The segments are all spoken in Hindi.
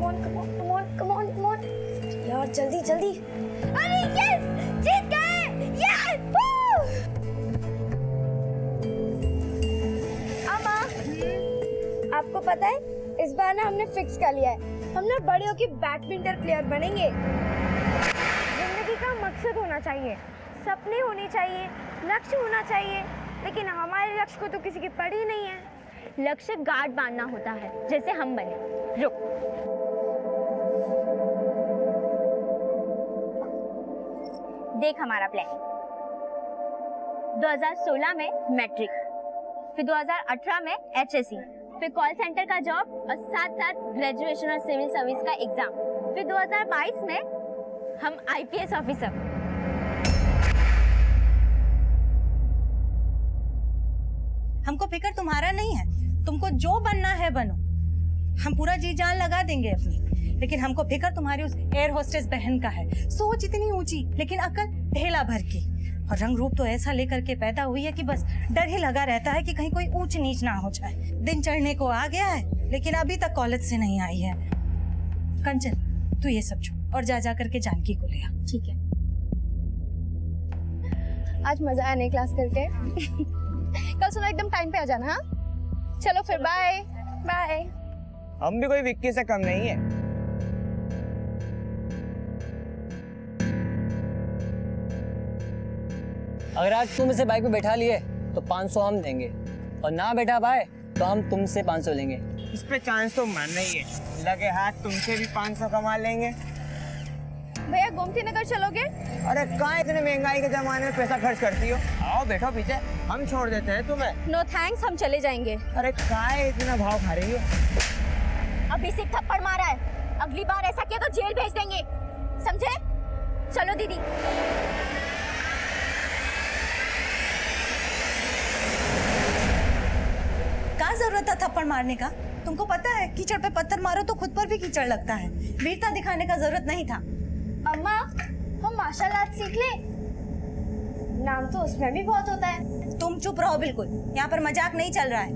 On come on come on come on come on यार, जल्दी जल्दी। अरे यस, जीत गए, यस। अम्मा, आपको पता है इस बार ना हमने फिक्स कर लिया है, हम ना बड़े होके बैडमिंटन प्लेयर बनेंगे। जिंदगी का मकसद होना चाहिए, सपने होने चाहिए, लक्ष्य होना चाहिए, लेकिन हमारे लक्ष्य को तो किसी की पड़ी नहीं है। लक्ष्य गार्ड बांधना होता है, जैसे हम बने। रुक, देख हमारा प्लान। 2016 में मैट्रिक, फिर 2018 में HSC, फिर कॉल सेंटर का जॉब और साथ साथ ग्रेजुएशन और सिविल सर्विस का एग्जाम, फिर 2022 में हम IPS ऑफिसर। हमको फिक्र तुम्हारा नहीं है, तुमको जो बनना है बनो, हम पूरा जी जान लगा देंगे अपनी, लेकिन हमको फिक्र तुम्हारी उस एयर होस्टेस बहन का है। सोच इतनी ऊंची लेकिन अकल ढेला भर की, और रंग रूप तो ऐसा लेकर के पैदा हुई है कि बस डर ही लगा रहता है कि कहीं कोई ऊंच नीच ना हो जाए। दिन चढ़ने को आ गया है लेकिन अभी तक कॉलेज से नहीं आई है। कंचन, तू ये सब छोड़ और जा करके जानकी को ले आ। ठीक है। आज मजा आया नई क्लास करके। कल सुबह एकदम टाइम पे आ जाना। हाँ, चलो फिर, बाय बाय। हम भी कोई विक्की से कम नहीं है। अगर आज तुम इसे बाइक पे बैठा लिए तो 500 हम देंगे, और ना बैठा पाए तो हम तुमसे 500 लेंगे। इस पे चांस तो मानना ही है, लगे हाथ तुमसे भी 500 कमा लेंगे। भैया गोमती नगर चलोगे? अरे कहाँ इतने महंगाई के जमाने में पैसा खर्च करती हो? आओ बैठो पीछे, हम छोड़ देते हैं तुम्हें। नो थैंक्स, हम चले जाएंगे। अरे कहाँ इतना भाव खा रही हो? अभी सिर्फ थप्पड़ मारा है, अगली बार ऐसा किया तो जेल भेज देंगे, समझे? चलो दीदी। क्या जरूरत है थप्पड़ मारने का? तुमको पता है कीचड़ पे पत्थर मारो तो खुद पर भी कीचड़ लगता है। वीरता दिखाने का जरूरत नहीं था। अम्मा, हम मार्शल आर्ट सीख ले, नाम तो उसमें भी बहुत होता है। तुम चुप रहो बिल्कुल, यहाँ पर मजाक नहीं चल रहा है।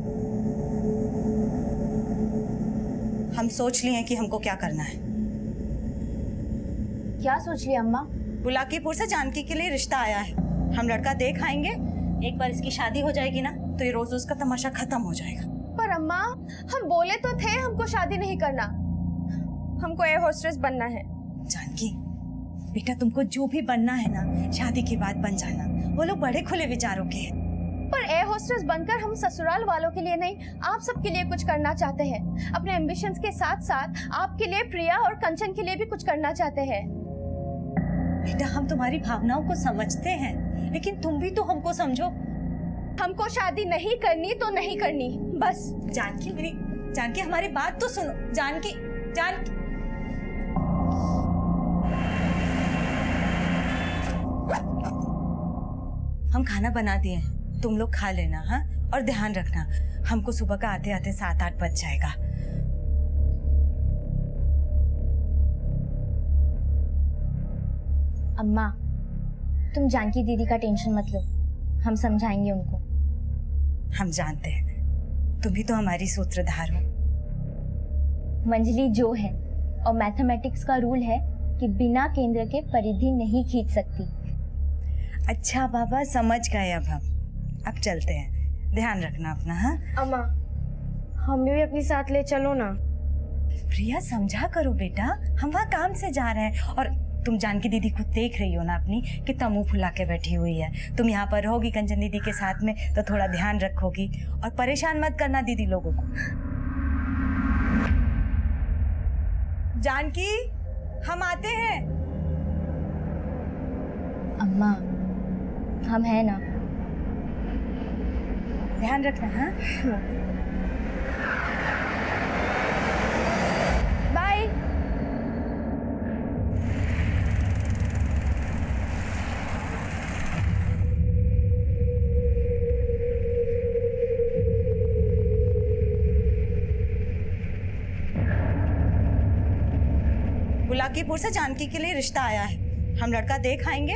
हम सोच लिए हैं कि हमको क्या करना है। क्या सोच लिया अम्मा? बुलाकीपुर से जानकी के लिए रिश्ता आया है, हम लड़का देख आएंगे। एक बार इसकी शादी हो जाएगी ना तो ये रोज उसका तमाशा खत्म हो जाएगा। पर अम्मा, हम बोले तो थे हमको शादी नहीं करना, हमको एयर होस्टेस बनना है। जानकी बेटा, तुमको जो भी बनना है ना शादी के बाद बन जाना, वो लोग बड़े खुले विचारों के हैं। पर एयर होस्टेस बनकर हम ससुराल वालों के लिए नहीं, आप सबके लिए कुछ करना चाहते हैं। अपने एम्बिशंस के साथ साथ आपके लिए, प्रिया और कंचन के लिए भी कुछ करना चाहते हैं। बेटा, हम तुम्हारी भावनाओं को समझते हैं, लेकिन तुम भी तो हमको समझो। हमको शादी नहीं करनी तो नहीं करनी, बस। जानकी मेरी, जानकी हमारी बात तो सुनो। जानकी, जानकी, हम खाना बना दिए हैं, तुम लोग खा लेना। हाँ, और ध्यान रखना, हमको सुबह का आते आते 7-8 बज जाएगा। अम्मा, तुम जानकी दीदी का टेंशन मत लो, हम समझाएंगे उनको। हम जानते हैं तुम भी तो हमारी सूत्रधार हो। मंजली जो है, और मैथमेटिक्स का रूल है कि बिना केंद्र के परिधि नहीं खींच सकती। अच्छा बाबा, समझ गए। अब चलते हैं, ध्यान रखना अपना। हाँ अम्मा, हमें भी अपनी साथ ले चलो ना। प्रिया, समझा करो बेटा, हम वहाँ काम से जा रहे हैं। और तुम जानकी दीदी को देख रही हो ना अपनी, कितना मुंह फुला के बैठी हुई है। तुम यहाँ पर रहोगी कंचन दीदी के साथ में तो थोड़ा ध्यान रखोगी, और परेशान मत करना दीदी लोगों को। जानकी, हम आते हैं। अम्मा, हम हैं ना? ध्यान रखना। हाँ, बाय। बुलाकीपुर से जानकी के लिए रिश्ता आया है, हम लड़का देख आएंगे।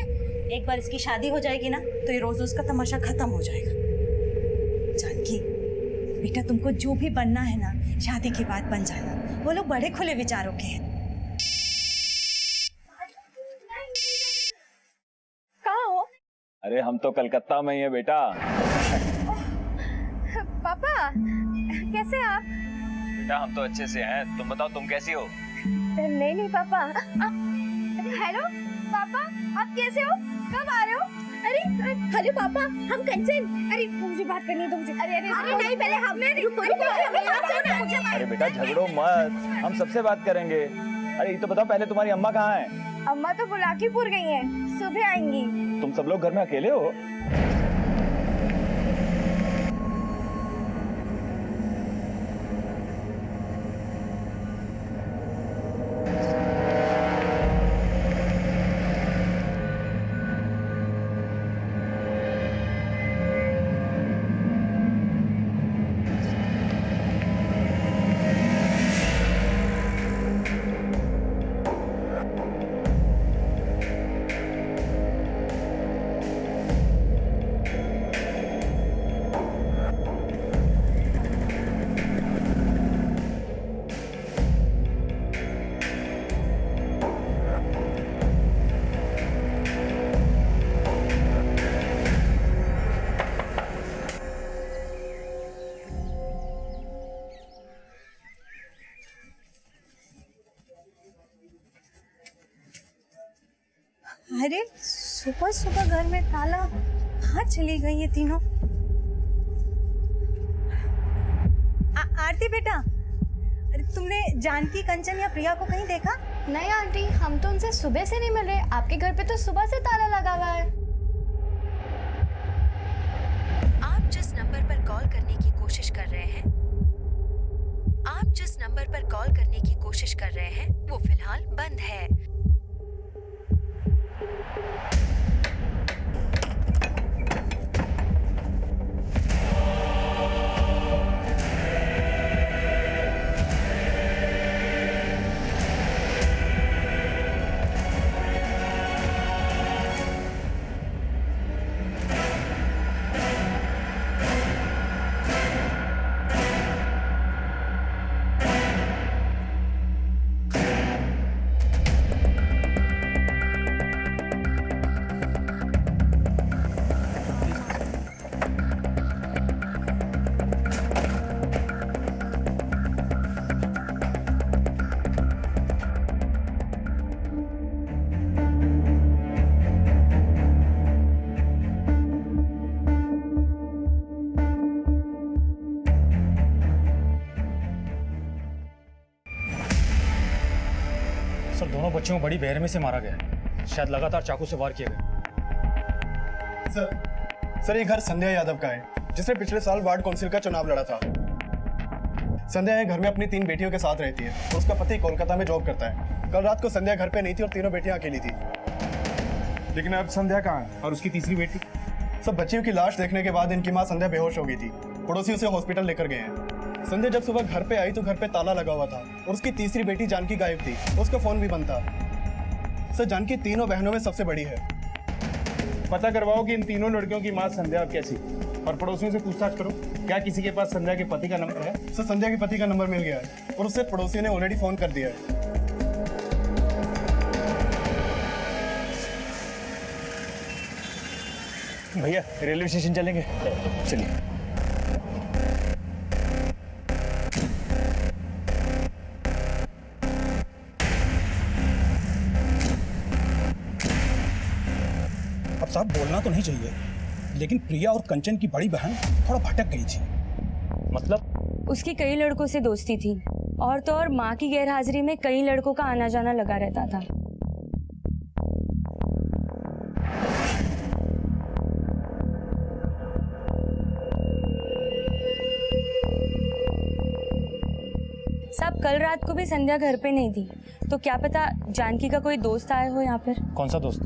एक बार इसकी शादी हो जाएगी ना तो ये रोज उसका तमाशा खत्म हो जाएगा। जानकी बेटा, तुमको जो भी बनना है ना शादी के बाद बन जाना, वो लोग बड़े खुले विचारों के हैं। कहाँ हो अरे हम तो कलकत्ता में ही है बेटा। पापा? कैसे आप? बेटा हम तो अच्छे से हैं, तुम बताओ तुम कैसी हो? नहीं पापा। हेलो पापा, आप कैसे हो? कब आ रहे हो? अरे हेलो पापा, हम कंचन। अरे मुझे बात करनी है तुमसे। अरे नहीं, पहले हमने अरे बेटा झगड़ो मत, हम सबसे बात करेंगे। अरे ये तो बताओ पहले तुम्हारी अम्मा कहाँ है? अम्मा तो बुलाकीपुर गई हैं, सुबह आएंगी। तुम सब लोग घर में अकेले हो? अरे सुबह सुबह घर में ताला, कहाँ चली गई ये तीनों? आरती बेटा, अरे तुमने जानकी, कंचन या प्रिया को कहीं देखा? नहीं आंटी, हम तो उनसे सुबह से नहीं मिल रहे। आपके घर पे तो सुबह से ताला लगा हुआ है। आप जिस नंबर पर कॉल करने की कोशिश कर रहे हैं, आप जिस नंबर पर कॉल करने की कोशिश कर रहे हैं वो फिलहाल बंद है। सर दोनों बच्चों को बड़ी बेरहमी से मारा गया, शायद लगातार चाकू से वार किए गए। सर ये घर संध्या यादव का है, जिसने पिछले साल वार्ड काउंसिल का चुनाव लड़ा था। संध्या घर में अपनी 3 बेटियों के साथ रहती है और उसका पति कोलकाता में जॉब करता है। कल रात को संध्या घर पे नहीं थी और तीनों बेटियां अकेली थी। लेकिन अब संध्या कहाँ है और उसकी तीसरी बेटी? सब बच्चियों की लाश देखने के बाद इनकी मां संध्या बेहोश हो गई थी। पड़ोसी उसे हॉस्पिटल लेकर गए हैं। संध्या जब सुबह घर पे आई तो घर पे ताला लगा हुआ था और उसकी तीसरी बेटी जानकी गायब थी। उसका फोन भी बंद था। सर जानकी तीनों बहनों में सबसे बड़ी है। पता करवाओ कि इन तीनों लड़कियों की माँ संध्या कैसी, और पड़ोसियों से पूछताछ करो क्या किसी के पास संध्या के पति का नंबर है? सर संध्या के पति का नंबर मिल गया है और उससे पड़ोसी ने ऑलरेडी फोन कर दिया है। भैया रेलवे स्टेशन चलेंगे? चलिए। अब साहब बोलना तो नहीं चाहिए, लेकिन प्रिया और कंचन की बड़ी बहन थोड़ा भटक गई थी। मतलब? उसकी कई लड़कों से दोस्ती थी और तो और माँ की गैरहाजिरी में कई लड़कों का आना जाना लगा रहता था। साहब कल रात को भी संध्या घर पे नहीं थी, तो क्या पता जानकी का कोई दोस्त आया हो यहाँ पर। कौन सा दोस्त,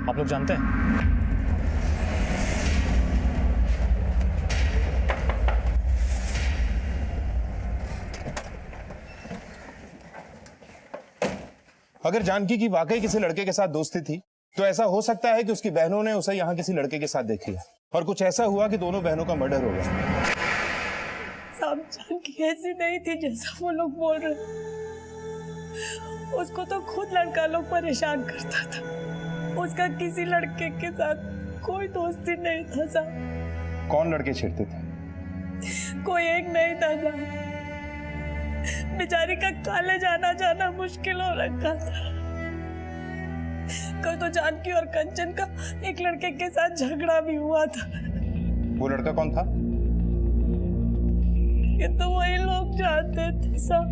आप लोग जानते हैं? अगर जानकी की वाकई किसी लड़के के साथ दोस्ती थी तो ऐसा हो सकता है कि उसकी बहनों ने उसे यहाँ किसी लड़के के साथ देख लिया और कुछ ऐसा हुआ कि दोनों बहनों का मर्डर हो गया। साहब, जानकी ऐसी नहीं थी जैसा वो लोग बोल रहे। उसको तो खुद लड़का लोग परेशान करता था। उसका किसी लड़के के साथ कोई दोस्ती नहीं था साहब। कौन लड़के छेड़ते थे? कोई एक नहीं था साहब। बेचारी का कॉलेज आना जाना मुश्किल हो रखा था। कल तो जानकी और कंचन का एक लड़के के साथ झगड़ा भी हुआ था। वो लड़का कौन था? ये तो वही लोग जानते थे साहब।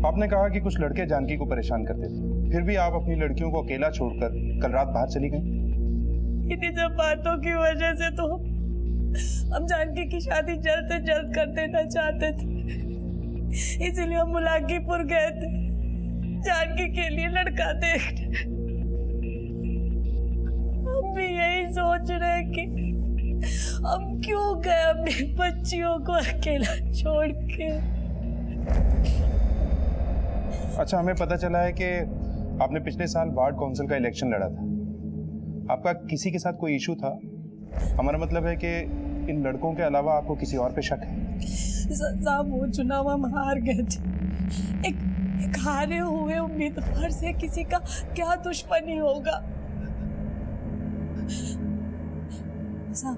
आपने कहा कि कुछ लड़के जानकी को परेशान करते थे, फिर भी आप अपनी लड़कियों को अकेला छोड़कर कल रात बाहर चली गई। इन्हीं सब बातों की वजह से तो हम जानकी की शादी जल्द से जल्द कर देना चाहते थे। इसीलिए हम मुलाकीपुर गए थे जानकी के लिए लड़का देखने। हम भी यही सोच रहे कि हम क्यों गए अपनी बच्चियों को अकेला छोड़ के। अच्छा, हमें पता चला है कि आपने पिछले साल वार्ड काउंसिल का इलेक्शन लड़ा था। आपका किसी के साथ कोई इशू था? हमारा मतलब है कि इन लड़कों के अलावा आपको किसी और पे शक है? साहब, वो चुनाव हम हार गए थे। एक हारे हुए उम्मीदवार से किसी का क्या दुश्मनी होगा साहब।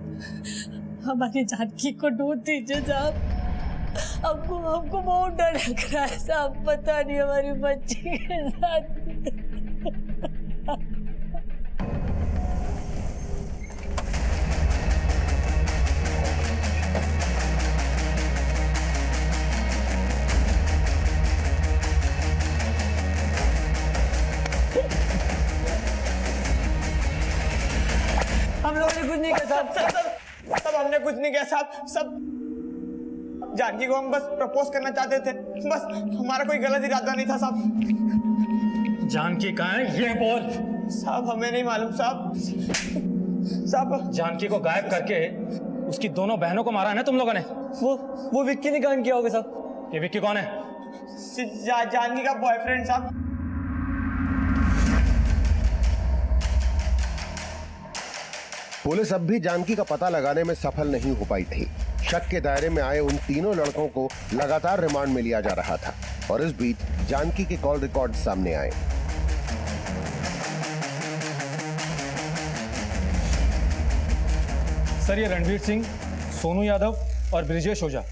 हमारी जानकी को ढूंढ दीजिए साहब। हमको बहुत डर लग रहा है साहब। पता नहीं हमारी बच्ची के साथ। हम लोगों ने कुछ नहीं किया साहब। सब हमने कुछ नहीं किया साहब। सब जानकी को हम बस प्रपोज करना चाहते थे, बस हमारा कोई गलत इरादा नहीं था साहब। जानकी कहाँ है ये बोल। साहब हमें नहीं मालूम साहब। साहब जानकी को गायब करके उसकी दोनों बहनों को मारा है ना तुम लोगों ने? वो विक्की ने कांड किया होगा साहब। ये विक्की कौन है? जानकी का बॉयफ्रेंड साहब। पुलिस अब भी जानकी का पता लगाने में सफल नहीं हो पाई थी। शक के दायरे में आए उन तीनों लड़कों को लगातार रिमांड में लिया जा रहा था और इस बीच जानकी के कॉल रिकॉर्ड सामने आए। सर, ये रणवीर सिंह, सोनू यादव और ब्रिजेश ओझा,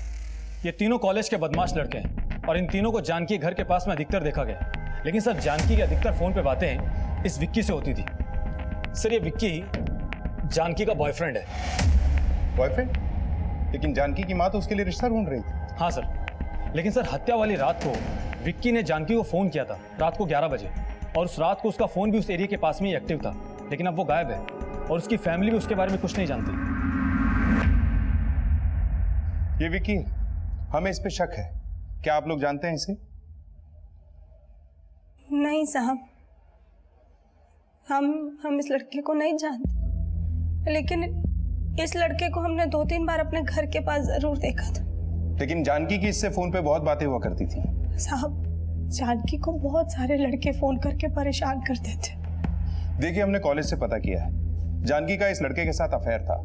ये तीनों कॉलेज के बदमाश लड़के हैं और इन तीनों को जानकी घर के पास में अधिकतर देखा गया। लेकिन सर, जानकी की अधिकतर फोन पे बातें इस विक्की से होती थी। सर, ये विक्की जानकी का बॉयफ्रेंड है। बॉयफ्रेंड? लेकिन जानकी की माँ तो उसके लिए रिश्ता ढूंढ रही थी। हाँ सर, लेकिन सर हत्या वाली रात को विक्की ने जानकी को फोन किया था, रात को 11 बजे, और उस रात को उसका फोन भी उस एरिया के पास में ही एक्टिव था। लेकिन अब वो गायब है और उसकी फैमिली भी उसके बारे में कुछ नहीं जानती। ये विक्की, हमें इस पे शक है। क्या आप लोग जानते हैं इसे? नहीं साहब, हम इस लड़के को नहीं जानते, लेकिन इस लड़के को हमने 2-3 बार अपने घर के पास जरूर देखा था। लेकिन जानकी की इससे फोन पे बहुत बातें हुआ करती थी। साहब, जानकी को बहुत सारे लड़के फोन करके परेशान करते थे। देखिए, हमने कॉलेज से पता किया है, जानकी का इस लड़के के साथ अफेयर था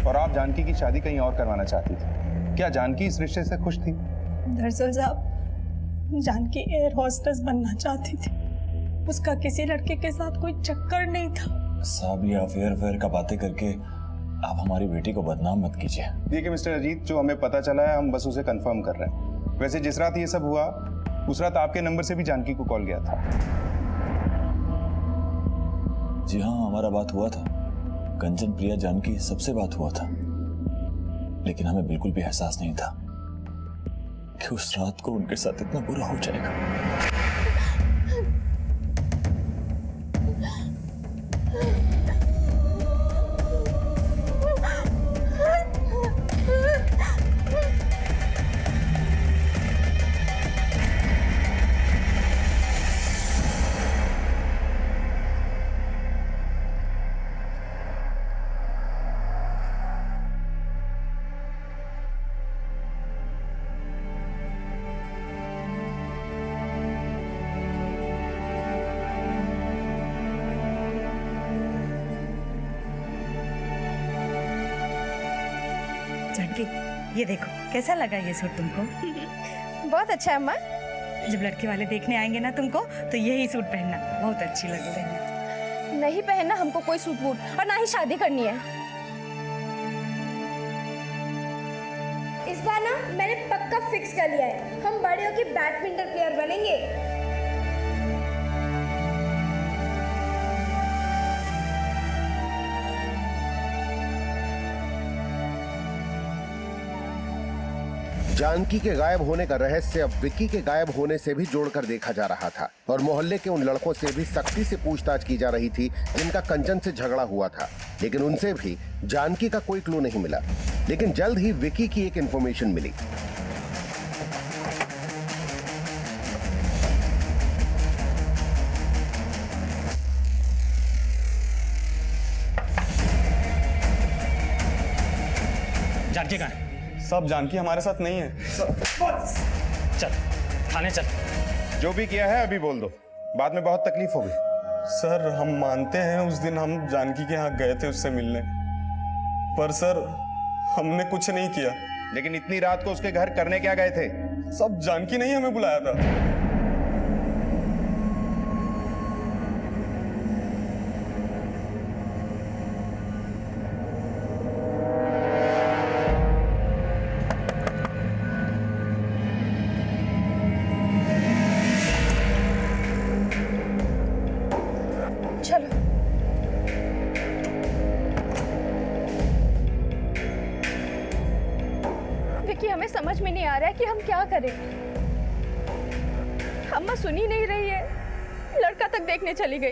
और आप जानकी की शादी कहीं और करवाना चाहती थी। क्या जानकी इस रिश्ते से खुश थी? दरअसल साहब, जानकी एयर होस्टेस बनना चाहती थी। उसका किसी लड़के के साथ कोई चक्कर नहीं था। साहब, ये अफेयर का बातें करके आप हमारी बेटी को बदनाम मत कीजिए। देखिए मिस्टर अजीत, जो हमें पता चला है हम बस उसे कंफर्म कर रहे हैं। वैसे जिस रात ये सब हुआ उस रात आपके नंबर से भी जानकी को कॉल गया था। जी हाँ, हमारा बात हुआ था। कंचन, प्रिया, जानकी सबसे बात हुआ था। लेकिन हमें बिल्कुल भी एहसास नहीं था कि उस रात को उनके साथ इतना बुरा हो जाएगा। जानकी, ये देखो, कैसा लगा ये सूट तुमको? बहुत अच्छा है अम्मा। जब लड़के वाले देखने आएंगे ना तुमको, तो यही सूट पहनना, बहुत अच्छी लगती है। नहीं पहनना हमको कोई सूट वूट, और ना ही शादी करनी है। इस बार ना मैंने पक्का फिक्स कर लिया है, हम बड़े होके बैडमिंटन प्लेयर बनेंगे। जानकी के गायब होने का रहस्य अब विक्की के गायब होने से भी जोड़कर देखा जा रहा था और मोहल्ले के उन लड़कों से भी सख्ती से पूछताछ की जा रही थी जिनका कंचन से झगड़ा हुआ था, लेकिन उनसे भी जानकी का कोई क्लू नहीं मिला। लेकिन जल्द ही विक्की की एक इंफॉर्मेशन मिली। जानकी कहाँ है? सब जानकी हमारे साथ नहीं है। चल थाने चल। जो भी किया है अभी बोल दो, बाद में बहुत तकलीफ होगी। सर हम मानते हैं उस दिन हम जानकी के यहाँ गए थे उससे मिलने, पर सर हमने कुछ नहीं किया। लेकिन इतनी रात को उसके घर करने क्या गए थे? सब जानकी नहीं हमें बुलाया था। हमें समझ में नहीं आ रहा है कि हम क्या करें। अम्मा सुन ही नहीं रही है, लड़का तक देखने चली गई।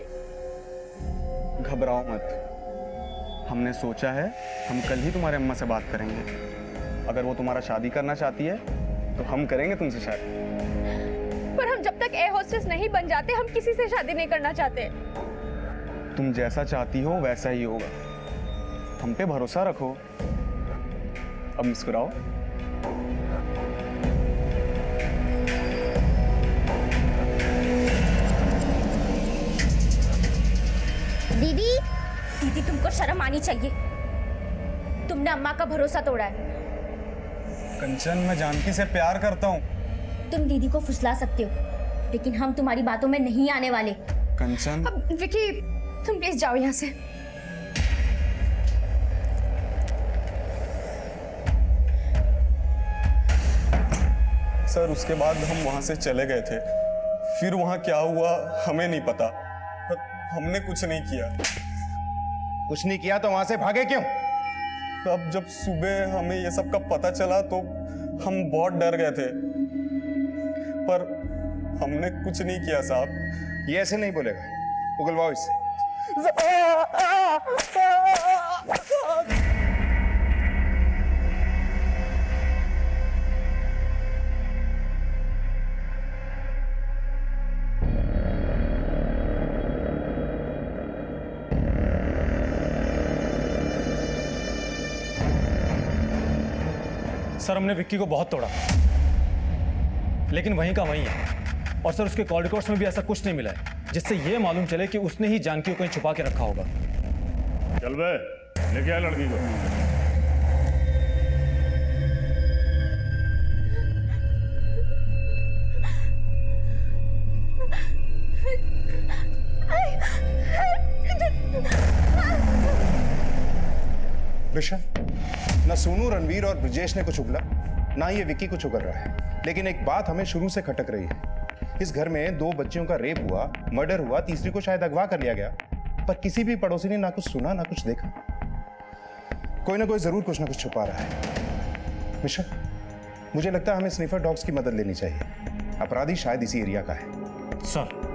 घबराओ मत, हमने सोचा है हम कल ही तुम्हारे अम्मा से बात करेंगे। अगर वो तुम्हारा शादी करना चाहती है तो हम करेंगे तुमसे शादी। पर हम जब तक एयर होस्टेस नहीं बन जाते हम किसी से शादी नहीं करना चाहते। तुम जैसा चाहती हो वैसा ही होगा, हम पे भरोसा रखो। अब मुस्कुराओ। दीदी तुमको शर्म आनी चाहिए, तुमने अम्मा का भरोसा तोड़ा है। कंचन मैं जानकी से प्यार करता हूँ। तुम दीदी को फुसला सकते हो, लेकिन हम तुम्हारी बातों में नहीं आने वाले। कंचन विकी तुम प्लीज जाओ यहाँ से। सर उसके बाद हम वहां से चले गए थे, फिर वहां क्या हुआ हमें नहीं पता, पर हमने कुछ नहीं किया। कुछ नहीं किया तो वहां से भागे क्यों? तब जब सुबह हमें ये सब का पता चला तो हम बहुत डर गए थे, पर हमने कुछ नहीं किया साहब। ये ऐसे नहीं बोलेगा, उगलवाओ इससे। सर हमने विक्की को बहुत तोड़ा, लेकिन वहीं का वहीं है। और सर उसके कॉल रिकॉर्ड्स में भी ऐसा कुछ नहीं मिला है जिससे ये मालूम चले कि उसने ही जानकी को कहीं छुपा के रखा होगा। चल बे, लेके आ लड़की को। विशाल, ना सोनू, रणवीर और ब्रिजेश ने कुछ उगला, ना ये विक्की कुछ उगल रहा है। लेकिन एक बात हमें शुरू से खटक रही है, इस घर में 2 बच्चियों का रेप हुआ, मर्डर हुआ, तीसरी को शायद अगवा कर लिया गया, पर किसी भी पड़ोसी ने ना कुछ सुना ना कुछ देखा। कोई ना कोई जरूर कुछ ना कुछ छुपा रहा है। विशाल, मुझे लगता है हमें स्निफर डॉग्स की मदद लेनी चाहिए। अपराधी शायद इसी एरिया का है। सर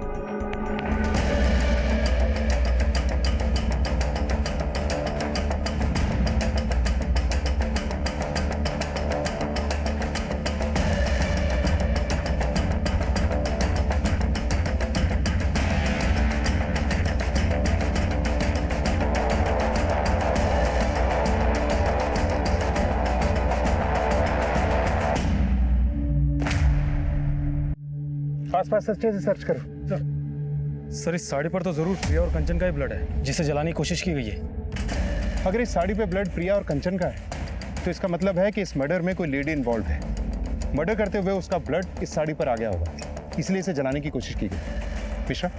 आसपास अच्छे से सर्च करो। सर इस साड़ी पर तो जरूर प्रिया और कंचन का ही ब्लड है जिसे जलाने की कोशिश की गई है। अगर इस साड़ी पे ब्लड प्रिया और कंचन का है तो इसका मतलब है कि इस मर्डर में कोई लेडी इन्वॉल्व है। मर्डर करते हुए उसका ब्लड इस साड़ी पर आ गया होगा, इसलिए इसे जलाने की कोशिश की गई। मिश्रा,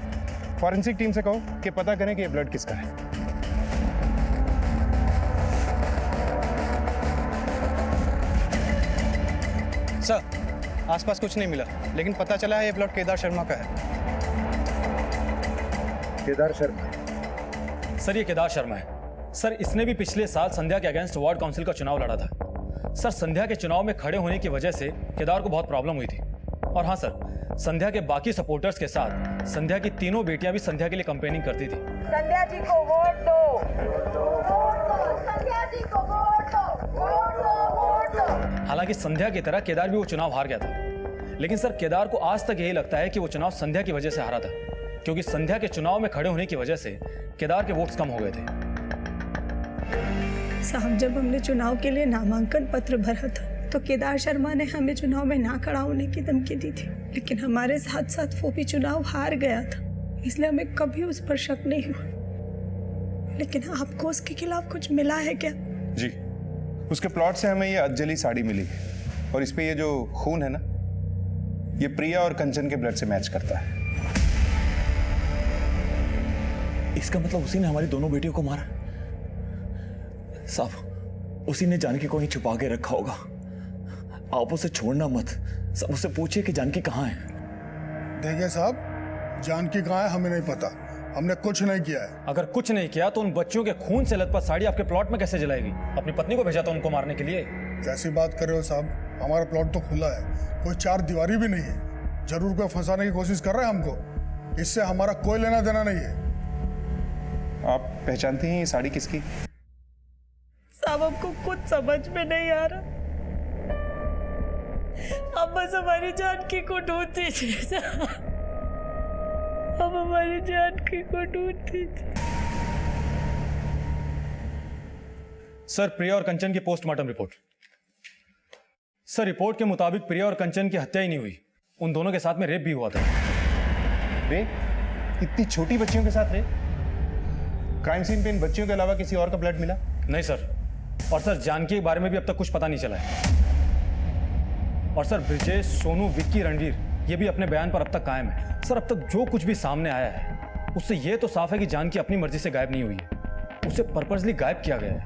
फॉरेंसिक टीम से कहो कि पता करें कि ये ब्लड किसका है। सर, आसपास कुछ नहीं मिला, लेकिन पता चला है ये ब्लड केदार शर्मा का है। केदार शर्मा? सर ये केदार शर्मा है। सर इसने भी पिछले साल संध्या के अगेंस्ट वार्ड काउंसिल का चुनाव लड़ा था। सर संध्या के चुनाव में खड़े होने की वजह से केदार को बहुत प्रॉब्लम हुई थी। और हाँ सर, संध्या के बाकी सपोर्टर्स के साथ संध्या की तीनों बेटियां भी संध्या के लिए कैंपेनिंग करती थी। संध्या जी को वोट दो, संध्या जी को वोट दो, वोट दो, वोट दो। हालांकि संध्या की तरह केदार भी वो चुनाव हार गया था, लेकिन सर केदार को आज तक यही लगता है कि वो चुनाव संध्या की वजह से हारा था, क्योंकि संध्या के चुनाव में खड़े होने की वजह से केदार के वोट्स कम हो गए थे। साहब, जब हमने चुनाव के लिए नामांकन पत्र भरा था तो केदार शर्मा ने हमें चुनाव में ना खड़ा होने की धमकी दी थी, लेकिन हमारे साथ साथ वो भी चुनाव हार गया था, इसलिए हमें कभी उस पर शक नहीं हुआ। लेकिन आपको उसके खिलाफ कुछ मिला है क्या? जी, उसके प्लॉट से हमें ये अधजली साड़ी मिली है, और इस पे ये जो खून है ना, ये प्रिया और कंचन के ब्लड से मैच करता है। इसका मतलब उसी ने हमारी दोनों बेटियों को मारा। साहब, उसी ने जानकी को ही छुपा के रखा होगा। आप उसे छोड़ना मत। सब उससे पूछिए कि जानकी कहाँ है। देखिए साहब, जानकी कहाँ है हमें नहीं पता, हमने कुछ नहीं किया है। अगर कुछ नहीं किया तो उन बच्चियों के खून से लथपथ साड़ी आपके प्लॉट में कैसे जलाएगी? अपनी पत्नी को भेजा था उनको मारने के लिए। कैसी बात कर रहे हो साहब, हमारा प्लॉट तो खुला है, कोई चार दीवारी भी नहीं है। जरूर कोई फंसाने की कोशिश कर रहे हैं हमको, इससे हमारा कोई लेना देना नहीं है। आप पहचानते हैं ये साड़ी किसकी? साहब, हमको कुछ समझ में नहीं आ रहा, हम बस हमारी जानकी को ढूंढते थे। हम हमारी जानकी को ढूंढते थे। सर, प्रिया और कंचन की पोस्टमार्टम रिपोर्ट। सर, रिपोर्ट के मुताबिक प्रिया और कंचन की हत्या ही नहीं हुई, उन दोनों के साथ में रेप भी हुआ था। रेप? इतनी छोटी बच्चियों के साथ रेप? क्राइम सीन पे इन बच्चियों के अलावा किसी और का ब्लड मिला? नहीं सर, और सर जानकी के बारे में भी अब तक कुछ पता नहीं चला है। और सर ब्रिजेश, सोनू, विक्की, रणवीर ये भी अपने बयान पर अब तक कायम है। सर अब तक जो कुछ भी सामने आया है उससे ये तो साफ है कि जानकी अपनी मर्जी से गायब नहीं हुई है, उसे पर्पसली गायब किया गया है।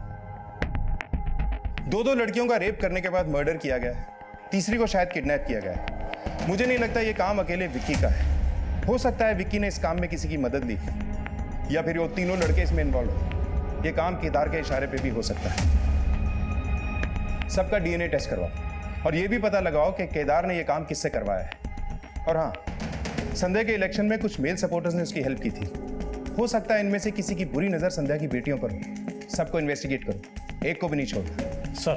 दो लड़कियों का रेप करने के बाद मर्डर किया गया है, तीसरी को शायद किडनैप किया गया है। मुझे नहीं लगता ये काम अकेले विक्की का है। हो सकता है विक्की ने इस काम में किसी की मदद ली, या फिर वो तीनों लड़के इसमें इन्वॉल्व हो। ये काम केदार के इशारे पे भी हो सकता है। सबका डीएनए टेस्ट करवाओ और ये भी पता लगाओ कि केदार ने ये काम किससे करवाया है। और हाँ, संध्या के इलेक्शन में कुछ मेल सपोर्टर्स ने उसकी हेल्प की थी। हो सकता है इनमें से किसी की बुरी नजर संध्या की बेटियों पर हो। सबको इन्वेस्टिगेट करो, एक को भी नहीं छोड़ना। सर।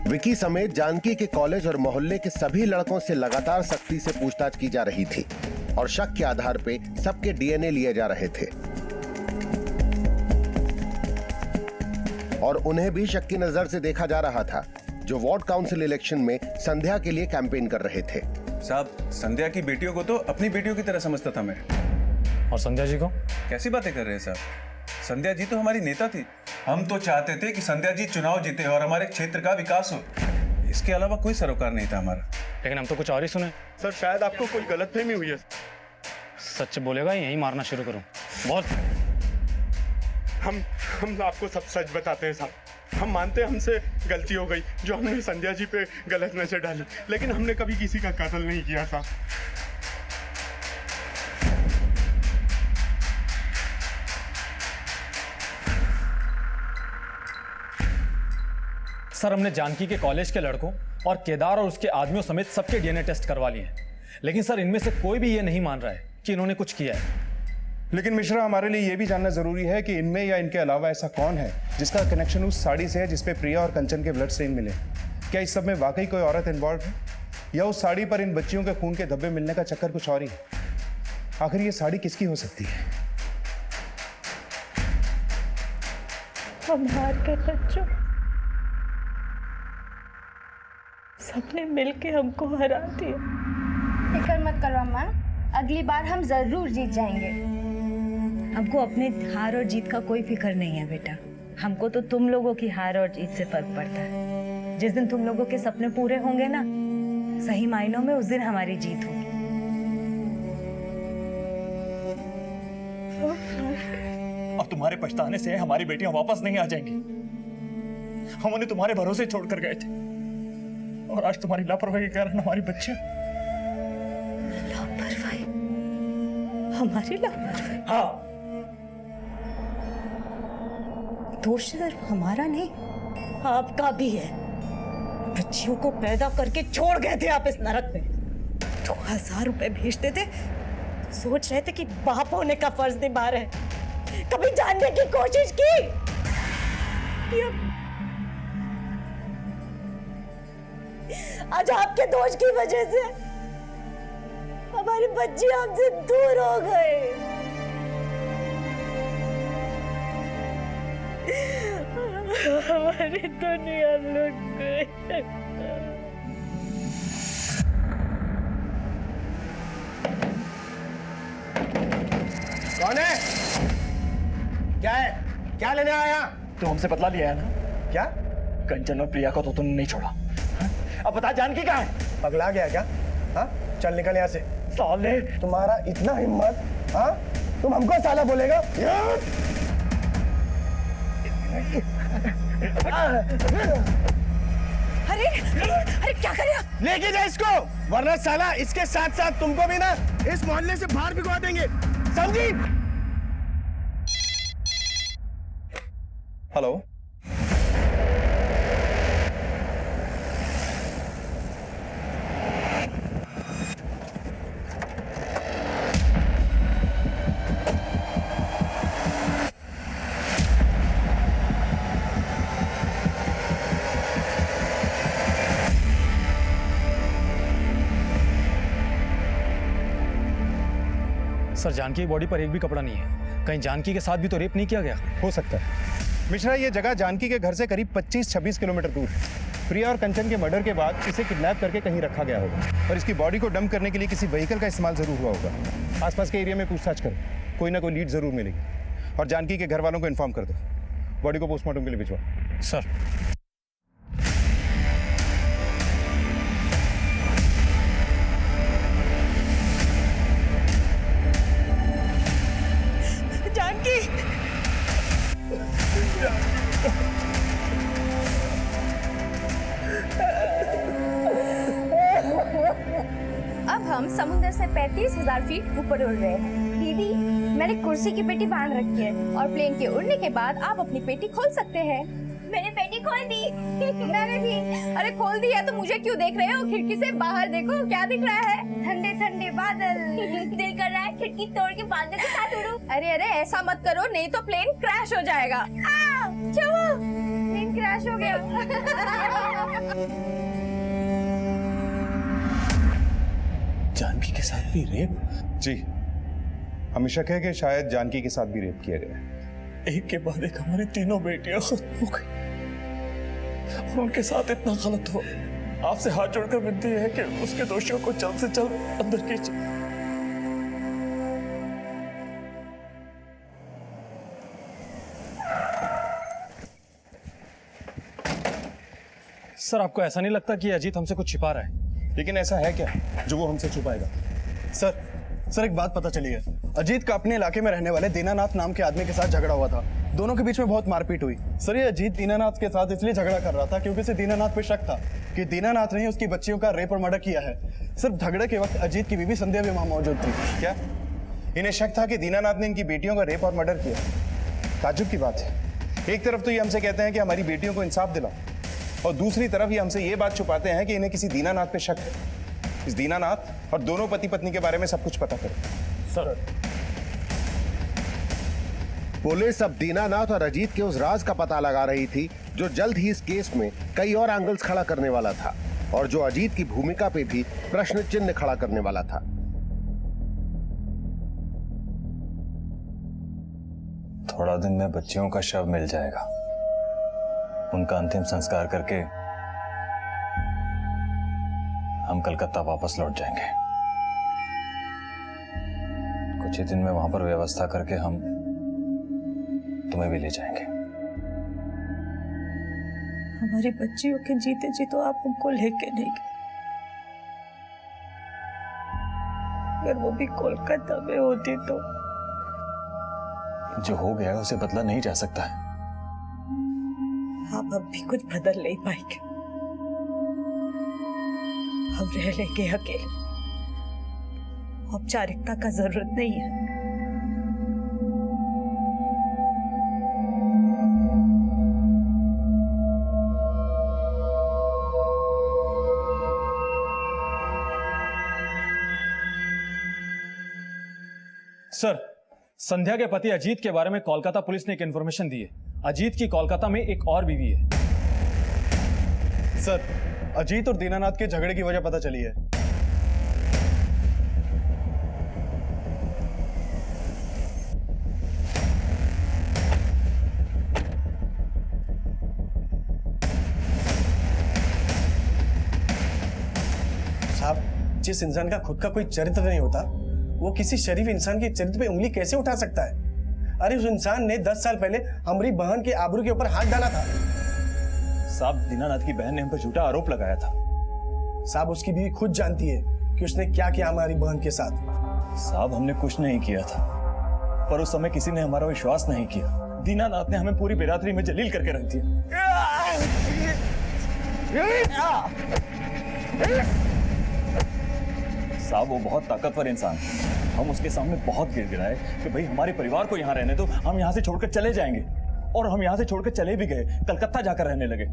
विकी समेत जानकी के कॉलेज और मोहल्ले के सभी लड़कों से लगातार सख्ती से पूछताछ की जा रही थी और शक के आधार पे सबके डीएनए लिए जा रहे थे और उन्हें भी शक की नजर से देखा जा रहा था जो वार्ड काउंसिल इलेक्शन में संध्या के लिए कैंपेन कर रहे थे। साहब, संध्या की बेटियों को तो अपनी बेटियों की तरह समझता था मैं। और संध्या जी को? कैसी बातें कर रहे हैं साहब, संध्या जी तो हमारी नेता थी। हम तो चाहते थे कि संध्या जी चुनाव जीते और हमारे क्षेत्र का विकास हो, इसके अलावा कोई सरोकार नहीं था हमारा। लेकिन हम तो कुछ और ही सुने। सर शायद आपको कोई गलतफहमी हुई है। सच बोलेगा यही मारना शुरू करूं? बहुत। हम आपको सब सच बताते हैं साहब। हम मानते हैं हमसे गलती हो गई जो हमने संध्या जी पे गलत नजर डाली, लेकिन हमने कभी किसी का कत्ल नहीं किया साहब। सर हमने जानकी के कॉलेज के लड़कों और केदार और उसके आदमियों समेत सबके डीएनए टेस्ट करवा लिए हैं, लेकिन सर इनमें से कोई भी ये नहीं मान रहा है कि इन्होंने कुछ किया है। लेकिन मिश्रा, हमारे लिए यह भी जानना जरूरी है कि इनमें या इनके अलावा ऐसा कौन है जिसका कनेक्शन उस साड़ी से है जिसपे प्रिया और कंचन के ब्लड स्टेन मिले। क्या इस सब में वाकई कोई औरत इन्वॉल्व है या उस साड़ी पर इन बच्चियों के खून के धब्बे मिलने का चक्कर कुछ और ही है? आखिर ये साड़ी किसकी हो सकती है? हम हार गए बच्चों, सबने मिलके हमको हरा दिया। फिक्र मत करो अम्मा, अगली बार हम जरूर जीत जाएंगे। हमको अपने हार और जीत का कोई फिक्र नहीं है बेटा। हमको तो तुम लोगों की हार और जीत से फर्क पड़ता है। जिस दिन तुम लोगों के सपने पूरे होंगे ना, सही मायनों में उस दिन हमारी जीत होगी। अब तुम्हारे पछताने से हमारी बेटियां वापस नहीं आ जाएंगी। हम उन्हें तुम्हारे भरोसे छोड़कर गए थे और आज तुम्हारी लापरवाही के कारण हमारी बच्चियां। लापरवाही? हमारी लापरवाही? हाँ। दोष सिर्फ हमारा नहीं, आपका भी है। बच्चियों को पैदा करके छोड़ गए थे आप इस नरक में। 2000 रुपए भेजते थे तो सोच रहे थे कि बाप होने का फर्ज निभा रहे। कभी जानने की कोशिश की? आज आपके दोष की वजह से हमारी बच्ची हमसे दूर हो गए। हमारी दुनिया लुट गई। कौन है? क्या है? क्या लेने आया? तो हमसे बदला लिया है ना? क्या? कंचन और प्रिया को तो तुमने नहीं छोड़ा। हा? अब बता जानकी कहाँ है? पगला गया क्या? हाँ? चल निकल यहाँ से। साले, तुम्हारा इतना हिम्मत? हाँ? तुम हमको साला बोलेगा? अरे अरे क्या कर रहे हो? लेके जा इसको, वरना साला इसके साथ साथ तुमको भी ना इस मोहल्ले से बाहर भिगवा देंगे, समझी? हेलो, सर, जानकी की बॉडी पर एक भी कपड़ा नहीं है। कहीं जानकी के साथ भी तो रेप नहीं किया गया? हो सकता है मिश्रा, ये जगह जानकी के घर से करीब 25-26 किलोमीटर दूर है। प्रिया और कंचन के मर्डर के बाद इसे किडनैप करके कहीं रखा गया होगा और इसकी बॉडी को डंप करने के लिए किसी व्हीकल का इस्तेमाल जरूर हुआ होगा। आसपास के एरिया में पूछताछ करो, कोई ना कोई लीड जरूर मिलेगी। और जानकी के घर वालों को इन्फॉर्म कर दो, बॉडी को पोस्टमार्टम के लिए भिजवाओ। सर। जानकी, अब हम समुद्र से 35,000 फीट ऊपर उड़ रहे हैं। दीदी, मैंने कुर्सी की पेटी बांध रखी है और प्लेन के उड़ने के बाद आप अपनी पेटी खोल सकते हैं। मैंने पेटी खोल दी। मैंने भी। अरे खोल दी है तो मुझे क्यों देख रहे हो? खिड़की से बाहर देखो, क्या दिख रहा है? ठंडे ठंडे बादल। दिल कर रहा है खिड़की तोड़ के बादल के साथ उड़ूं। अरे अरे ऐसा मत करो, नहीं तो प्लेन क्रैश हो जाएगा। क्या हुआ? प्लेन क्रैश हो गया। जानकी के साथ भी रेप? जी, हमें शक है कि शायद जानकी के साथ भी रेप किया गया है। एक के बाद एक हमारी तीनों बेटियां खत्म हो गई और उनके साथ इतना गलत हुआ। आपसे हाथ जोड़कर विनती है कि उसके दोषियों को जल्द से जल्द अंदर कीजिए। सर, आपको ऐसा नहीं लगता कि अजीत हमसे कुछ छिपा रहा है? लेकिन ऐसा है क्या जो वो हमसे छुपाएगा? सर एक बात पता चली है। अजीत का अपने इलाके में रहने वाले दीनानाथ नाम के आदमी के साथ झगड़ा हुआ था। दोनों के बीच में बहुत मारपीट हुई। सर, ये अजीत दीनानाथ के साथ इसलिए झगड़ा कर रहा था क्योंकि उसे दीनानाथ पे शक था कि दीनानाथ ने उसकी बच्चियों का रेप और मर्डर किया है। सिर्फ झगड़े के वक्त अजीत की बीवी संध्या भी वहां मौजूद थी। क्या इन्हें शक था कि दीनानाथ ने इनकी बेटियों का रेप और मर्डर किया? ताज्जुब की बात है। एक तरफ तो ये हमसे कहते हैं कि हमारी बेटियों को इंसाफ दिलाओ और दूसरी तरफ ये हमसे ये बात छुपाते हैं कि इन्हें किसी दीनानाथ पे शक है। इस दीनानाथ और दोनों पति पत्नी के बारे में सब कुछ पता करो। सर, पुलिस अब दीनानाथ और अजीत के उस राज का पता लगा रही थी जो जल्द ही इस केस में कई और एंगल्स खड़ा करने वाला था और जो अजीत की भूमिका पे भी प्रश्न चिन्ह खड़ा करने वाला था। थोड़ा दिन में बच्चियों का शव मिल जाएगा। उनका अंतिम संस्कार करके हम कलकत्ता वापस लौट जाएंगे। कुछ ही दिन में वहां पर व्यवस्था करके हम तुम्हें भी ले जाएंगे। हमारी बच्चियों के जीते जी तो आप हमको लेके नहीं गए, अगर वो भी कोलकाता में होती तो। जो हो गया उसे बदला नहीं जा सकता है। आप अब भी कुछ बदल नहीं पाएंगे। हम रह लेंगे अकेले, औपचारिकता का जरूरत नहीं है। सर, संध्या के पति अजीत के बारे में कोलकाता पुलिस ने एक इंफॉर्मेशन दी है। अजीत की कोलकाता में एक और बीवी है। सर, अजीत और दीनानाथ के झगड़े की वजह पता चली है। साहब, जिस इंसान का खुद का कोई चरित्र नहीं होता, वो किसी शरीफ इंसान के चरित्र पे उंगली कैसे उठा सकता है? अरे उस इंसान ने 10 साल पहले हमारी बहन के आबरू के ऊपर हाथ डाला था। साहब, दीनानाथ की बहन ने हम पर झूठा आरोप लगाया था। साहब, उसकी बीवी खुद जानती है कि उसने क्या किया हमारी बहन के साथ। साहब, हमने कुछ नहीं किया था, पर उस समय किसी ने हमारा विश्वास नहीं किया। दीनानाथ ने हमें पूरी बिरादरी में जलील करके रख दिया। साहब, वो बहुत ताकतवर इंसान है। हम उसके सामने बहुत गिड़गिड़ाए कि भाई हमारे परिवार को यहाँ रहने दो, हम यहाँ से छोड़कर चले जाएंगे। और हम यहाँ से छोड़कर चले भी गए, कलकत्ता जाकर रहने लगे।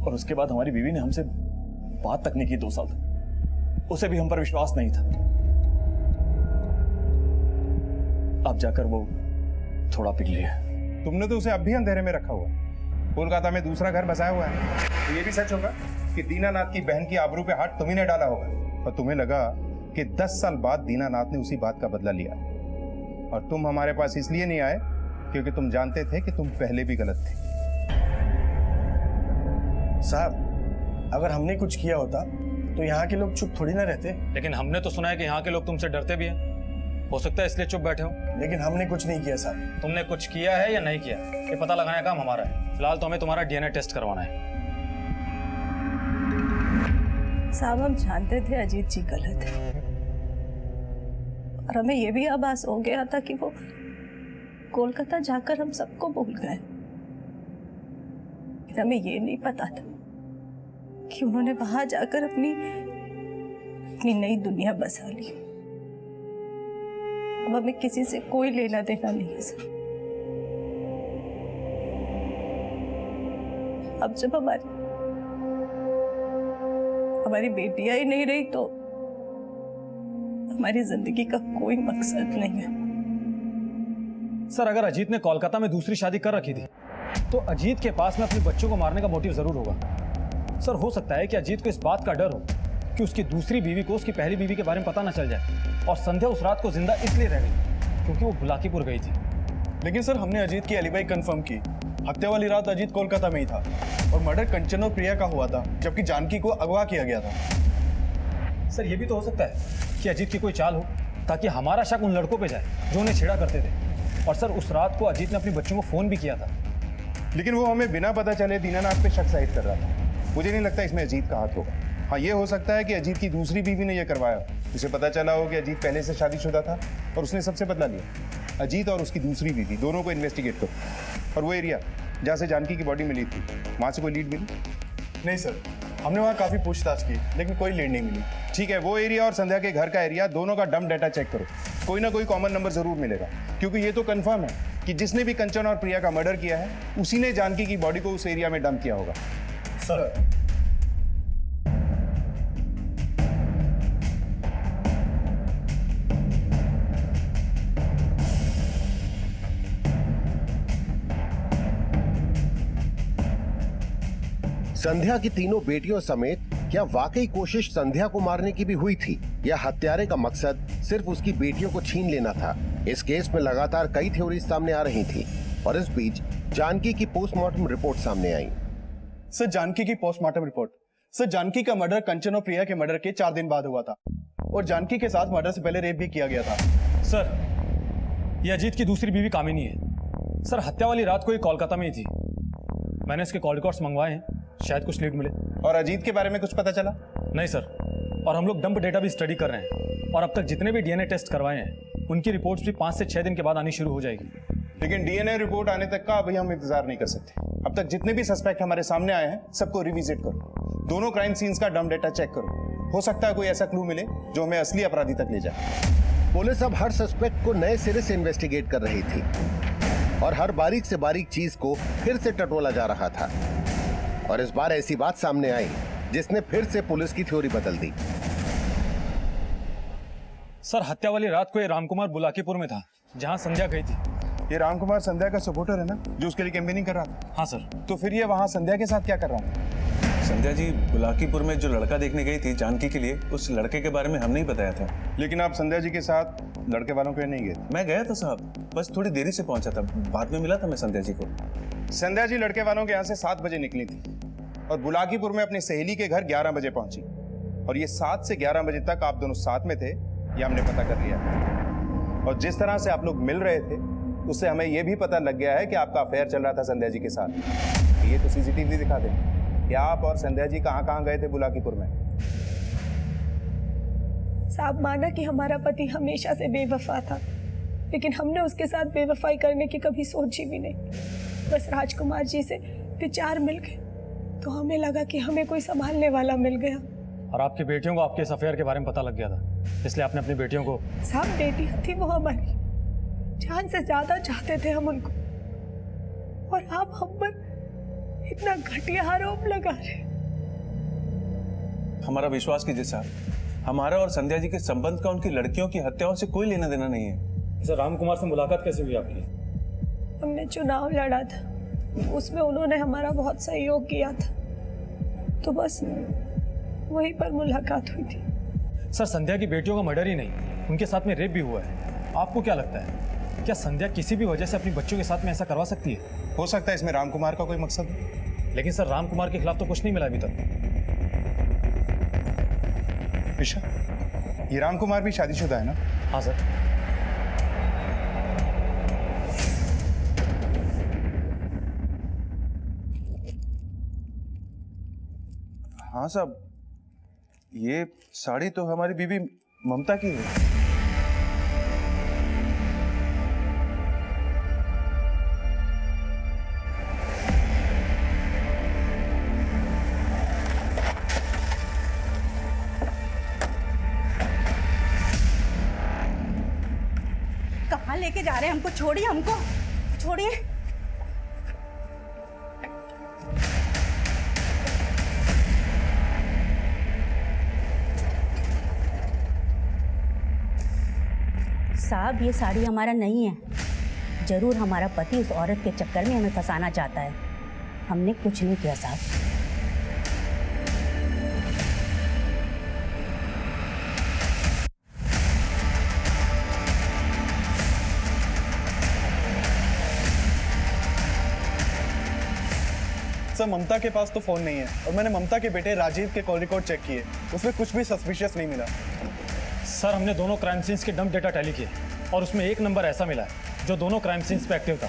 और उसके बाद हमारी बीवी ने हमसे बात तक नहीं की 2 साल तक। उसे भी हम पर विश्वास नहीं था। अब जाकर वो थोड़ा पिघली है। तुमने तो उसे अब भी अंधेरे में रखा हुआ है। कोलकाता में दूसरा घर बसाया हुआ है। तो ये भी सच होगा कि दीनानाथ की बहन की आबरू पे हाथ तुम्ही ने डाला होगा और तुम्हें लगा कि 10 साल बाद दीनानाथ ने उसी बात का बदला लिया और तुम हमारे पास इसलिए नहीं आए क्योंकि तुम जानते थे कि तुम पहले भी गलत थे। साहब, अगर हमने कुछ किया होता तो यहाँ के लोग चुप थोड़ी ना रहते। लेकिन हमने तो सुना है कि यहाँ के लोग तुमसे डरते भी हैं। हो सकता है इसलिए चुप बैठे हो। लेकिन हमने कुछ नहीं किया साहब। तुमने कुछ किया है या नहीं किया, ये पता लगाने का काम हमारा है। फिलहाल तो हमें तुम्हारा डीएनए टेस्ट करवाना है। साहब, हम जानते थे अजीत जी गलत है और हमें यह भी आभास हो गया था कि वो कोलकाता जाकर हम सबको भूल गए। हमें ये नहीं पता था कि उन्होंने वहां जाकर अपनी नई दुनिया बसा ली। अब हमें किसी से कोई लेना देना नहीं है सर। अब जब हमारी बेटियां ही नहीं रही तो हमारी जिंदगी का कोई मकसद नहीं है। सर, अगर अजीत ने कोलकाता में दूसरी शादी कर रखी थी तो अजीत के पास में अपने बच्चों को मारने का मोटिव जरूर होगा। सर, हो सकता है कि अजीत को इस बात का डर हो कि उसकी दूसरी बीवी को उसकी पहली बीवी के बारे में पता ना चल जाए। और संध्या उस रात को जिंदा इसलिए रह गई क्योंकि वो बुलाकीपुर गई थी। लेकिन सर, हमने अजीत की एलिबाई कंफर्म की। हत्या वाली रात अजीत कोलकाता में ही था और मर्डर कंचन और प्रिया का हुआ था, जबकि जानकी को अगवा किया गया था। सर, ये भी तो हो सकता है कि अजीत की कोई चाल हो ताकि हमारा शक उन लड़कों पे जाए जो उन्हें छेड़ा करते थे। और सर, उस रात को अजीत ने अपने बच्चों को फोन भी किया था। लेकिन वो हमें बिना पता चले दीनानाथ पे शक जाहिर कर रहा था। मुझे नहीं लगता इसमें अजीत का हाथ होगा। हाँ, ये हो सकता है कि अजीत की दूसरी बीवी ने यह करवाया। उसे पता चला हो कि अजीत पहले से शादीशुदा था और उसने सबसे बदला लिया। अजीत और उसकी दूसरी बीवी दोनों को इन्वेस्टिगेट करो। और वो एरिया जहाँ से जानकी की बॉडी मिली थी, वहाँ से कोई लीड मिली? नहीं सर, हमने वहाँ काफी पूछताछ की लेकिन कोई लीड नहीं मिली। ठीक है, वो एरिया और संध्या के घर का एरिया दोनों का डंप डाटा चेक करो। कोई ना कोई कॉमन नंबर जरूर मिलेगा, क्योंकि ये तो कंफर्म है कि जिसने भी कंचन और प्रिया का मर्डर किया है उसी ने जानकी की बॉडी को उस एरिया में डंप किया होगा। सर, संध्या की तीनों बेटियों समेत क्या वाकई कोशिश संध्या को मारने की भी हुई थी या हत्यारे का मकसद सिर्फ उसकी बेटियों को छीन लेना था? इस केस में लगातार कई थ्योरी सामने आ रही थी और इस बीच जानकी की पोस्टमार्टम रिपोर्ट सामने आई। सर, जानकी की पोस्टमार्टम रिपोर्ट। सर, जानकी का मर्डर कंचन और प्रिया के मर्डर के 4 दिन बाद हुआ था और जानकी के साथ मर्डर से पहले रेप भी किया गया था। सर, ये अजीत की दूसरी बीवी कामिनी है। सर हत्या वाली रात को ये कोलकाता में ही थी। मैंने इसके कॉल रिकॉर्ड्स मंगवाए हैं, शायद कुछ लीड मिले। और अजीत के बारे में कुछ पता चला? नहीं सर, और हम लोग डंप डेटा भी स्टडी कर रहे हैं और अब तक जितने भी डीएनए टेस्ट करवाए हैं उनकी रिपोर्ट्स भी 5 से 6 दिन के बाद आनी शुरू हो जाएगी। लेकिन डीएनए रिपोर्ट आने तक का अभी हम इंतजार नहीं कर सकते। अब तक जितने भी सस्पेक्ट हमारे सामने आए हैं सबको रिविजिट करो, दोनों क्राइम सीन्स का डंप डेटा चेक करो। हो सकता है कोई ऐसा क्लू मिले जो हमें असली अपराधी तक ले जाए। पुलिस अब हर सस्पेक्ट को नए सिरे से इन्वेस्टिगेट कर रही थी और हर बारीक से बारीक चीज को फिर से टटोला जा रहा था। और इस बार ऐसी बात सामने आई जिसने फिर से पुलिस की थ्योरी बदल दी। सर हत्या वाली रात को ये रामकुमार बुलाकीपुर में था जहां संध्या गई थी। ये रामकुमार संध्या का सपोर्टर है ना, जो उसके लिए कैंपेनिंग कर रहा था? हाँ सर। तो फिर ये वहां संध्या के साथ क्या कर रहा था? संध्या जी बुलाकीपुर में जो लड़का देखने गई थी जानकी के लिए, उस लड़के के बारे में हमने ही बताया था। लेकिन आप संध्या जी के साथ लड़के वालों के नहीं गए? मैं गया था साहब, बस थोड़ी देरी से पहुंचा था, बाद में मिला था मैं संध्या जी को। संध्या जी लड़के वालों के यहाँ से 7 बजे निकली थी और बुलाकीपुर में अपनी सहेली के घर 11 बजे पहुंची। और ये 7 से 11 बजे तक आप दोनों साथ में थे, ये हमने पता कर लिया। और जिस तरह से आप लोग मिल रहे थे उससे हमें यह भी पता लग गया है कि आपका अफेयर चल रहा था संध्या जी के साथ। ये तो सीसीटीवी दिखा दे कि आप और संध्या जी कहाँ गए थे बुलाकीपुर में। साहब माना कि हमारा पति हमेशा से बेवफा था, लेकिन हमने उसके साथ बेवफाई करने की कभी सोची भी नहीं। बस राजकुमार जी से विचार मिल गए तो हमें लगा कि हमें कोई संभालने वाला मिल गया। और आपकी बेटियों को आपके इस अफेयर के बारे में पता लग गया था, इसलिए आपने अपनी बेटियों को। साहब बेटियां थी वो हमारी, जान से ज्यादा चाहते थे हम उनको, और आप हम पर इतना घटिया आरोप लगा रहे। हमारा विश्वास कीजिए साहब, हमारा और संध्या जी के संबंध का उनकी लड़कियों की हत्याओं से कोई लेना देना नहीं है। सर रामकुमार से मुलाकात कैसे हुई आपकी? हमने चुनाव लड़ा था, उसमें उन्होंने हमारा बहुत सहयोग किया था, तो बस वहीं पर मुलाकात हुई थी। सर संध्या की बेटियों का मर्डर ही नहीं, उनके साथ में रेप भी हुआ है। आपको क्या लगता है, क्या संध्या किसी भी वजह से अपनी बच्चों के साथ में ऐसा करवा सकती है? हो सकता है इसमें रामकुमार का कोई मकसद हो। लेकिन सर रामकुमार के खिलाफ तो कुछ नहीं मिला अभी तक। ईशा, ये रामकुमार भी शादीशुदा है ना? हाँ सर। हाँ साहब, ये साड़ी तो हमारी बीवी ममता की है। कहाँ लेके जा रहे हैं हमको? छोड़िए हमको, छोड़िए। साहब ये साड़ी हमारा नहीं है, जरूर हमारा पति उस औरत के चक्कर में हमें फंसाना चाहता है। हमने कुछ नहीं किया साहब। सर ममता के पास तो फोन नहीं है और मैंने ममता के बेटे राजीव के कॉल रिकॉर्ड चेक किए, उसमें कुछ भी सस्पिशियस नहीं मिला। सर हमने दोनों क्राइम सीन्स के डंप डेटा टैली किए और उसमें एक नंबर ऐसा मिला है जो दोनों क्राइम सीन्स पे एक्टिव था।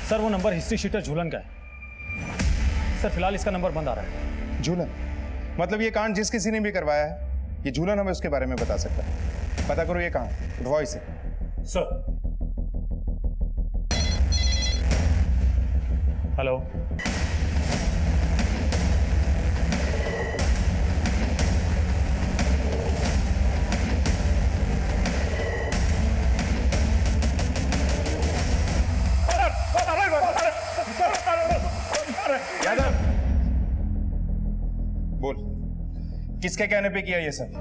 सर वो नंबर हिस्ट्री शीटर झूलन का है। सर फिलहाल इसका नंबर बंद आ रहा है। झूलन? मतलब ये कांड जिस किसी ने भी करवाया है, ये झूलन हमें उसके बारे में बता सकता है। पता करो ये कहाँ, उठवाओ इसे। सर। हेलो। यादव, बोल किसके कहने पे किया ये सब?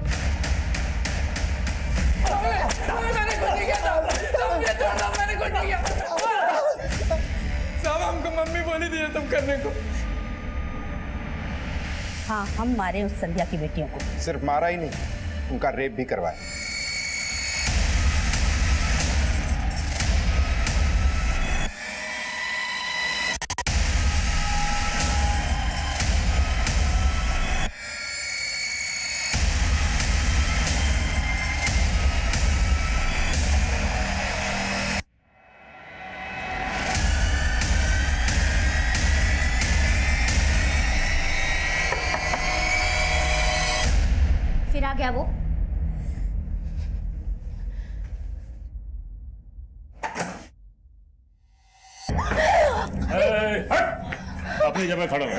मैंने कुछ नहीं किया साहब, हमको मम्मी बोली थी तुम करने को। हाँ हम मारे उस संध्या की बेटियों को। सिर्फ मारा ही नहीं, उनका रेप भी करवाया। गया वो? हट! अपनी जगह खड़ा रहो।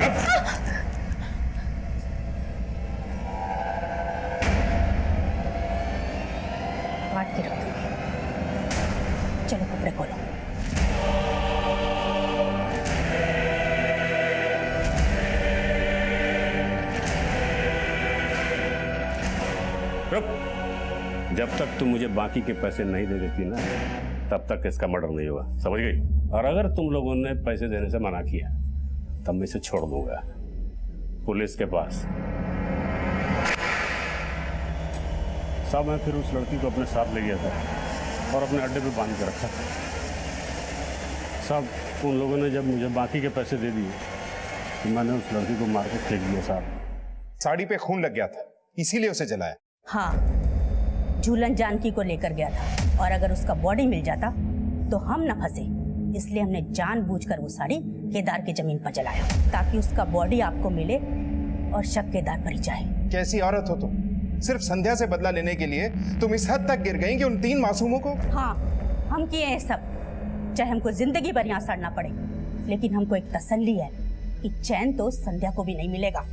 काट के रख दूंगी। चलो कपड़े खोलो। रुक। जब तक तुम मुझे बाकी के पैसे नहीं दे देती ना, तब तक इसका मर्डर नहीं होगा, समझ गई? और अगर तुम लोगों ने पैसे देने से मना किया तब मैं इसे छोड़ दूंगा पुलिस के पास। साहब मैं फिर उस लड़की को अपने साथ ले गया था और अपने अड्डे पे बांध के रखा था। साहब उन लोगों ने जब मुझे बाकी के पैसे दे दिए तो मैंने उस लड़की को मार के फेंक दिया। साहब साड़ी पे खून लग गया था, इसीलिए उसे जलाया। हाँ, झूलन जानकी को लेकर गया था और अगर उसका बॉडी मिल जाता तो हम न फंसे, इसलिए हमने जानबूझकर वो साड़ी केदार की जमीन पर जलाया ताकि उसका बॉडी आपको मिले और शक केदार पर ही जाए। कैसी औरत हो तुम? सिर्फ संध्या से बदला लेने के लिए तुम इस हद तक गिर गई कि उन 3 मासूमों को। हाँ, हम किए हैं सब, चाहे हमको जिंदगी भर यहाँ सड़ना पड़े, लेकिन हमको एक तसल्ली है कि चैन तो संध्या को भी नहीं मिलेगा।